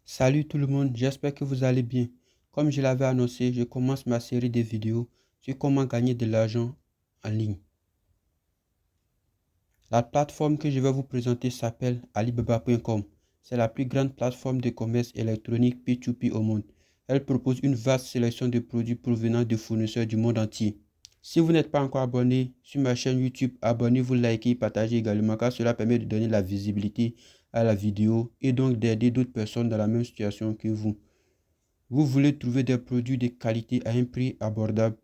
Salut tout le monde, j'espère que vous allez bien. Comme je l'avais annoncé, je commence ma série de vidéos sur comment gagner de l'argent en ligne. La plateforme que je vais vous présenter s'appelle Alibaba.com. C'est la plus grande plateforme de commerce électronique P2P au monde. Elle propose une vaste sélection de produits provenant de fournisseurs du monde entier. Si vous n'êtes pas encore abonné sur ma chaîne YouTube, abonnez-vous, likez, partagez également car cela permet de donner la visibilité à la vidéo et donc d'aider d'autres personnes dans la même situation que vous. Vous voulez trouver des produits de qualité à un prix abordable.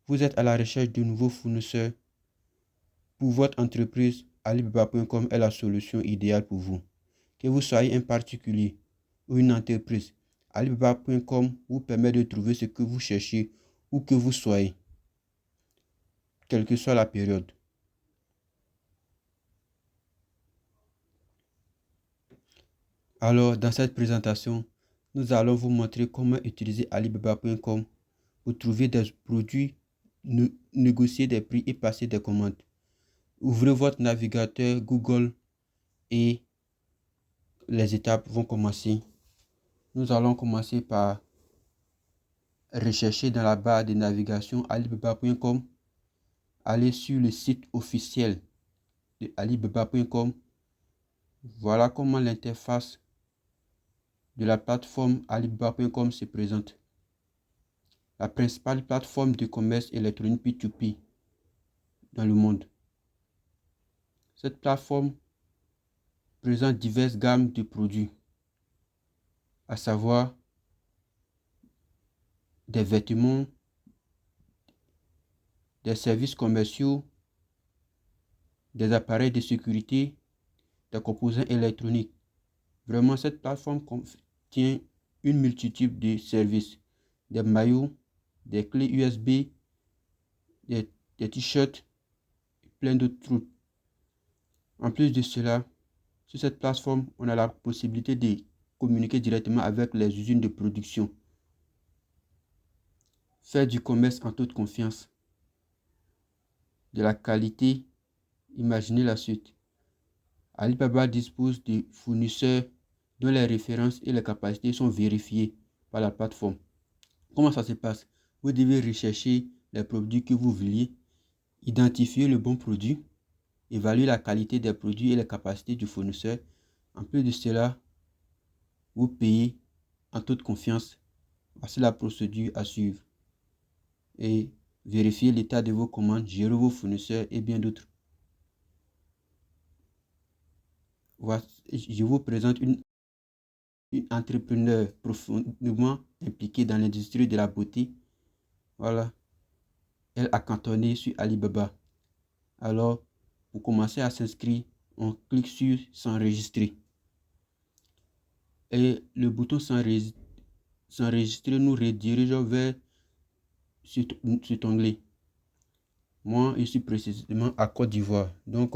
Vous êtes à la recherche de nouveaux fournisseurs. Pour votre entreprise, Alibaba.com est la solution idéale pour vous. Que vous soyez un particulier ou une entreprise, Alibaba.com vous permet de trouver ce que vous cherchez où que vous soyez, quelle que soit la période. Alors, dans cette présentation, nous allons vous montrer comment utiliser Alibaba.com pour trouver des produits, négocier des prix et passer des commandes. Ouvrez votre navigateur Google et les étapes vont commencer. Nous allons commencer par rechercher dans la barre de navigation alibaba.com. Allez sur le site officiel de alibaba.com. Voilà comment l'interface de la plateforme alibaba.com se présente. La principale plateforme de commerce électronique P2P dans le monde. Cette plateforme présente diverses gammes de produits, à savoir des vêtements, des services commerciaux, des appareils de sécurité, des composants électroniques. Vraiment, cette plateforme contient une multitude de services, des maillots, des clés USB, des t-shirts, plein d'autres trucs. En plus de cela, sur cette plateforme, on a la possibilité de communiquer directement avec les usines de production. Faire du commerce en toute confiance. De la qualité, imaginez la suite. Alibaba dispose de fournisseurs dont les références et les capacités sont vérifiées par la plateforme. Comment ça se passe? Vous devez rechercher les produits que vous vouliez, identifier le bon produit, évaluer la qualité des produits et les capacités du fournisseur. En plus de cela, vous payez en toute confiance. Voici la procédure à suivre. Et vérifier l'état de vos commandes, gérer vos fournisseurs et bien d'autres. Je vous présente une entrepreneur profondément impliquée dans l'industrie de la beauté. Voilà, elle a cantonné sur Alibaba. Alors, pour commencer à s'inscrire, on clique sur s'enregistrer. Et le bouton s'enregistrer nous redirige vers cet onglet. Moi, je suis précisément à Côte d'Ivoire. Donc,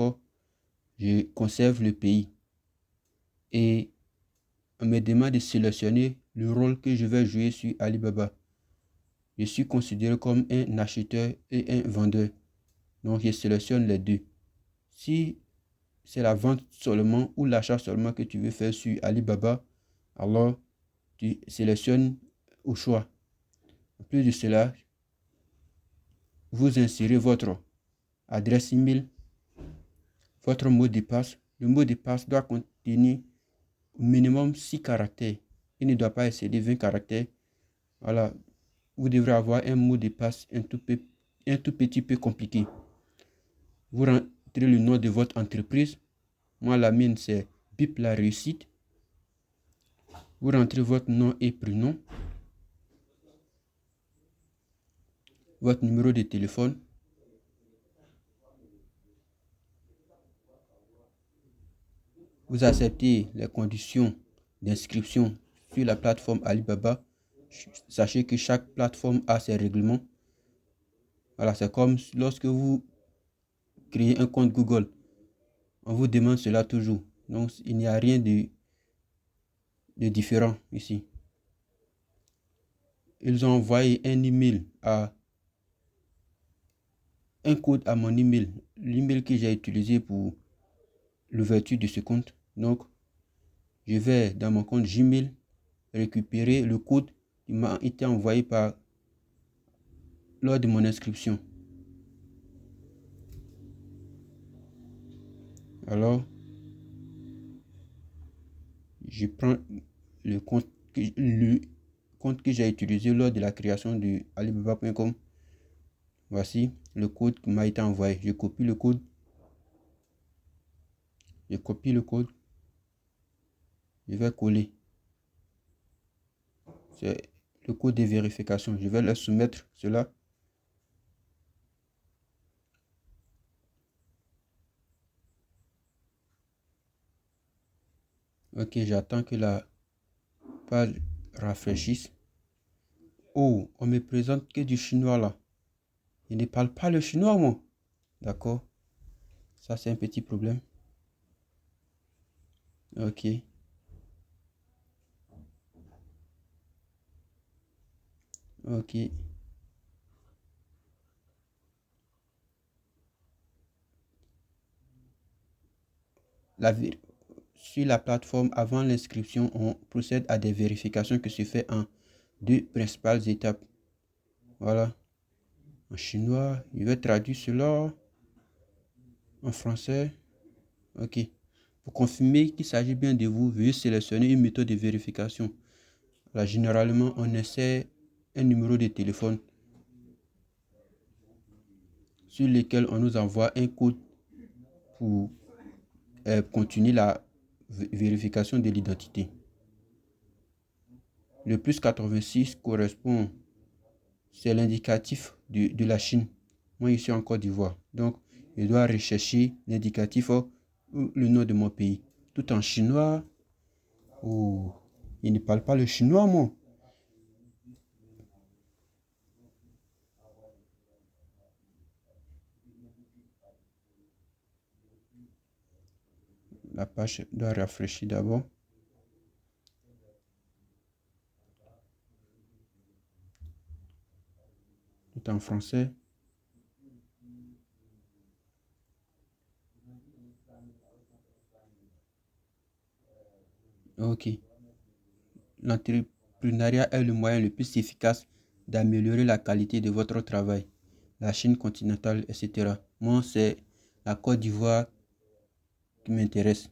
je conserve le pays. Et on me demande de sélectionner le rôle que je vais jouer sur Alibaba. Je suis considéré comme un acheteur et un vendeur. Donc, je sélectionne les deux. Si c'est la vente seulement ou l'achat seulement que tu veux faire sur Alibaba, alors tu sélectionnes au choix. En plus de cela, vous insérez votre adresse email, votre mot de passe. Le mot de passe doit contenir au minimum 6 caractères. Il ne doit pas excéder 20 caractères. Voilà, vous devrez avoir un mot de passe un tout petit peu compliqué. Vous rentrez le nom de votre entreprise. Moi, la mienne, c'est BIP La Réussite. Vous rentrez votre nom et prénom, votre numéro de téléphone. Vous acceptez les conditions d'inscription sur la plateforme Alibaba. Sachez que chaque plateforme a ses règlements. Voilà, c'est comme lorsque vous créez un compte Google. On vous demande cela toujours. Donc, il n'y a rien de différent ici. Ils ont envoyé un email un code à mon email. L'email que j'ai utilisé pour l'ouverture de ce compte. Donc, je vais dans mon compte Gmail. récupérer le code qui m'a été envoyé lors de mon inscription. Alors, je prends le compte que j'ai utilisé lors de la création de alibaba.com. Voici le code qui m'a été envoyé. Je copie le code. Je vais coller. C'est le code de vérification. Je vais leur soumettre cela. Ok, j'attends que la page rafraîchisse. Oh, on me présente que du chinois là. Je ne parle pas le chinois, moi. D'accord. Ça, c'est un petit problème. Ok. Ok. Sur la plateforme, avant l'inscription, on procède à des vérifications que se fait en deux principales étapes. Voilà. En chinois, je vais traduire cela en français. Ok. Pour confirmer qu'il s'agit bien de vous, veuillez sélectionner une méthode de vérification. Là, généralement, on essaie un numéro de téléphone sur lequel on nous envoie un code pour continuer la vérification de l'identité. Le plus 86 correspond, c'est l'indicatif de la Chine. Moi, je suis en Côte d'Ivoire. Donc, je dois rechercher l'indicatif ou le nom de mon pays. Tout en chinois. Oh, il ne parle pas le chinois, moi. La page doit rafraîchir d'abord. Tout en français. Ok. L'entrepreneuriat est le moyen le plus efficace d'améliorer la qualité de votre travail. La Chine continentale, etc. Moi, c'est la Côte d'Ivoire qui m'intéresse.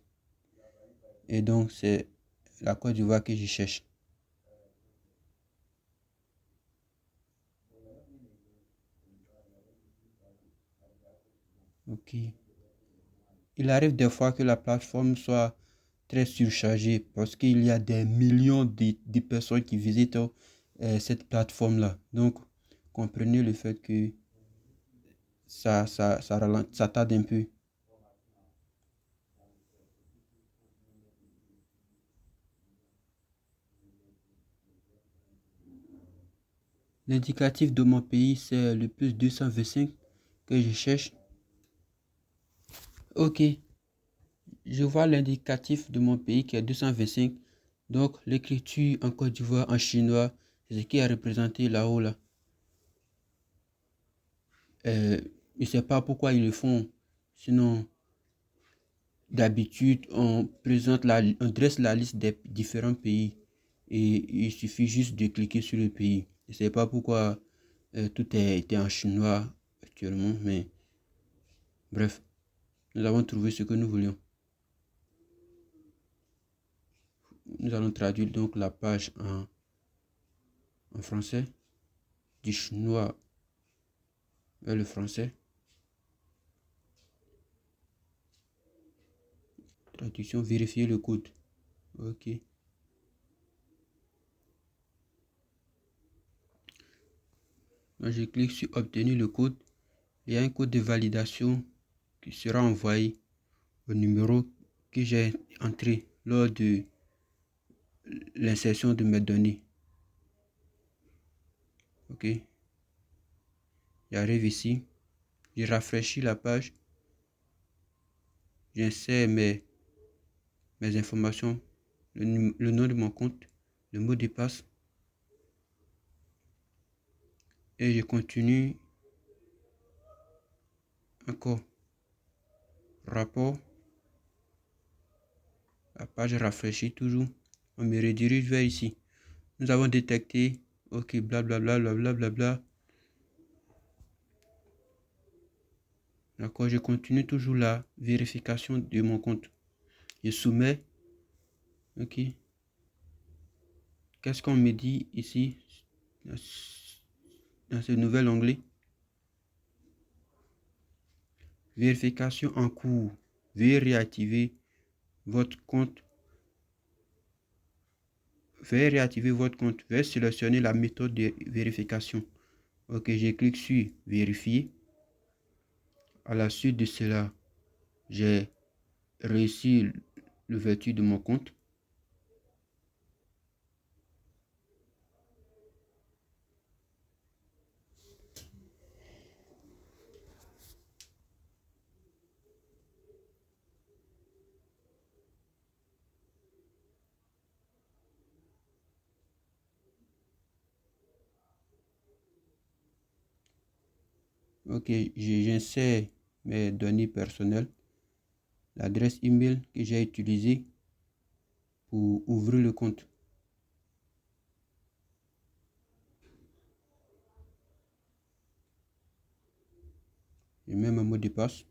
Et donc, c'est la Côte d'Ivoire que je cherche. Ok. Il arrive des fois que la plateforme soit très surchargée parce qu'il y a des millions de personnes qui visitent cette plateforme-là. Donc, comprenez le fait que ça tarde un peu. L'indicatif de mon pays, c'est le plus 225 que je cherche. Ok, je vois l'indicatif de mon pays qui est 225. Donc, l'écriture en Côte d'Ivoire en chinois, c'est ce qui est représenté là-haut là. Je ne sais pas pourquoi ils le font. Sinon, d'habitude, on dresse la liste des différents pays et il suffit juste de cliquer sur le pays. Je ne sais pas pourquoi tout est en chinois actuellement, mais bref, nous avons trouvé ce que nous voulions. Nous allons traduire donc la page en français, du chinois vers le français. Traduction, vérifier le code. Ok. Moi, je clique sur obtenir le code. Il y a un code de validation qui sera envoyé au numéro que j'ai entré lors de l'insertion de mes données. Ok. J'arrive ici. Je rafraîchis la page. J'insère mes informations, le nom de mon compte, le mot de passe. Et je continue encore. Rapport. La page rafraîchit toujours. On me redirige vers ici. Nous avons détecté, ok, blablabla, blablabla. D'accord, je continue toujours la vérification de mon compte. Je soumets, ok. Qu'est-ce qu'on me dit ici, dans ce nouvel onglet? Vérification en cours. Veuillez réactiver votre compte. Veuillez réactiver votre compte. Veuillez sélectionner la méthode de vérification. Ok, je clique sur vérifier. À la suite de cela, j'ai réussi l'ouverture de mon compte. Ok, j'insère mes données personnelles, l'adresse email que j'ai utilisée pour ouvrir le compte. Je mets mon mot de passe.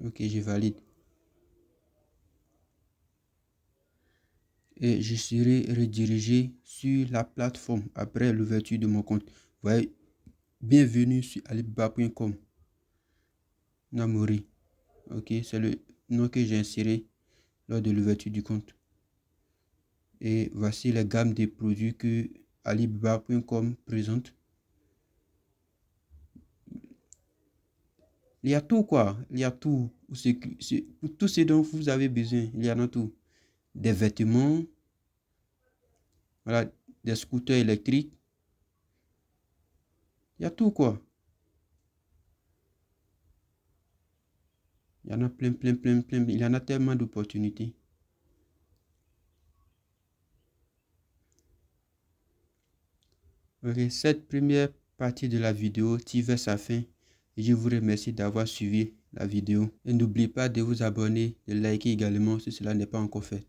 Ok, je valide. Et je serai redirigé sur la plateforme après l'ouverture de mon compte. Voyez, bienvenue sur alibaba.com. Namori. Ok, c'est le nom que j'ai inséré lors de l'ouverture du compte. Et voici la gamme des produits que alibaba.com présente. Il y a tout quoi, il y a tout. Pour tout ce dont vous avez besoin, il y en a tout. Des vêtements, voilà, des scooters électriques. Il y a tout quoi. Il y en a plein, plein, plein, plein. Il y en a tellement d'opportunités. Ok, cette première partie de la vidéo tire vers sa fin. Et je vous remercie d'avoir suivi la vidéo. Et n'oubliez pas de vous abonner, de liker également si cela n'est pas encore fait.